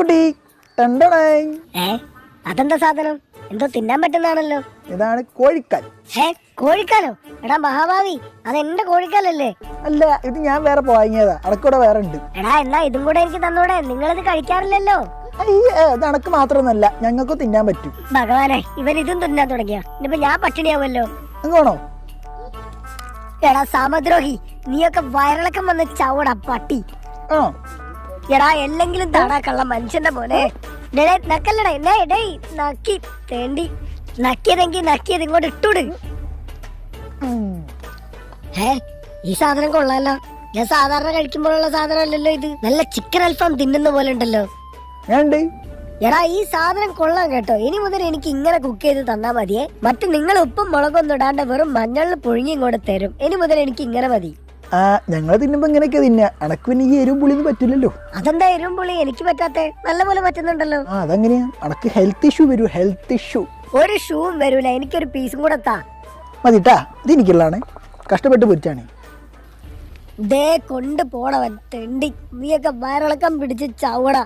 കുട്ടി ടണ്ടണായി. അതെന്താ സാധനം? എന്തോ തിന്നാൻ പറ്റുന്നതാണല്ലോ. ഇതാണ് കോഴിക്കാൽ. കോഴിക്കാലോ? എടാ മഹാഭാവി, അത് എന്റെ കോഴിക്കാലല്ലേ? അല്ല, ഇത് ഞാൻ വേറെ വാങ്ങിയതാ. അടക്കൂടെ വേറെ ഉണ്ട്. എടാ എന്നാ ഇതും കൂടെ എനിക്ക് തന്നൂടെ? നിങ്ങളിത് കഴിക്കാറില്ലല്ലോ. അയ്യേ, ഇത് അണക്ക് മാത്രമൊന്നല്ല, ഞങ്ങൾക്ക് തിന്നാൻ പറ്റും. ഭഗവാനെ, ഇവൻ ഇതും തിന്നാൻ തുടങ്ങിയ ഇനിയിപ്പോ ഞാൻ പട്ടിണിയാവുമല്ലോ. അങ്ങോണോ? എടാ സാമദ്രോഹി, നീയൊക്കെ വയറിളക്കം വന്ന് ചവടാ പട്ടി. ആണോ? എടാ എല്ലെങ്കിലും താടാക്കള്ള മനുഷ്യന്റെ പോലെ. നക്കല്ലടേ നക്കി തേണ്ടി. നക്കിയതെങ്കി നക്കിയത് ഇങ്ങോട്ട് ഇട്ടൂട്. ഈ സാധനം കൊള്ളാലോ. ഞാൻ സാധാരണ കഴിക്കുമ്പോഴുള്ള സാധനം അല്ലല്ലോ ഇത്. നല്ല ചിക്കൻ അൽഫാം തിന്നുന്ന പോലെ ഉണ്ടല്ലോ. എടാ ഈ സാധനം കൊള്ളാൻ കേട്ടോ. ഇനി മുതൽ എനിക്ക് ഇങ്ങനെ കുക്ക് ചെയ്ത് തന്നാ മതിയേ. മറ്റു നിങ്ങൾ ഉപ്പും മുളകൊന്നും ഇടാണ്ട് വെറും മഞ്ഞളിൽ പുഴുങ്ങി ഇങ്ങോട്ട് തരും. ഇനി മുതൽ എനിക്ക് ഇങ്ങനെ മതി. ഞങ്ങള് തിന്നുമ്പോ ഇങ്ങനെയൊക്കെ തിന്നാ. അണക്ക് പിന്നെ ഈ എരിവും പുളിയൊന്നും പറ്റില്ലല്ലോ. അതെന്താ എരിവും പുളി എനിക്ക് പറ്റാത്തെ? നല്ലപോലെ പറ്റുന്നുണ്ടല്ലോ. അതെങ്ങനെയാ? അണക്ക് ഹെൽത്ത് ഇഷ്യൂ വരൂ. ഹെൽത്ത് ഇഷ്യൂ ഒരു ഷൂവും വരൂല. എനിക്കൊരു പീസും കൂടെ താ മതിട്ടാ. ഇത് എനിക്കുള്ളതാണ്. കഷ്ടപ്പെട്ട് പൊരിച്ചാണ്. ദേ കൊണ്ട് പോണവൻ തെണ്ടി. നീയൊക്കെ വയറിളക്കം പിടിച്ച് ചവടാ.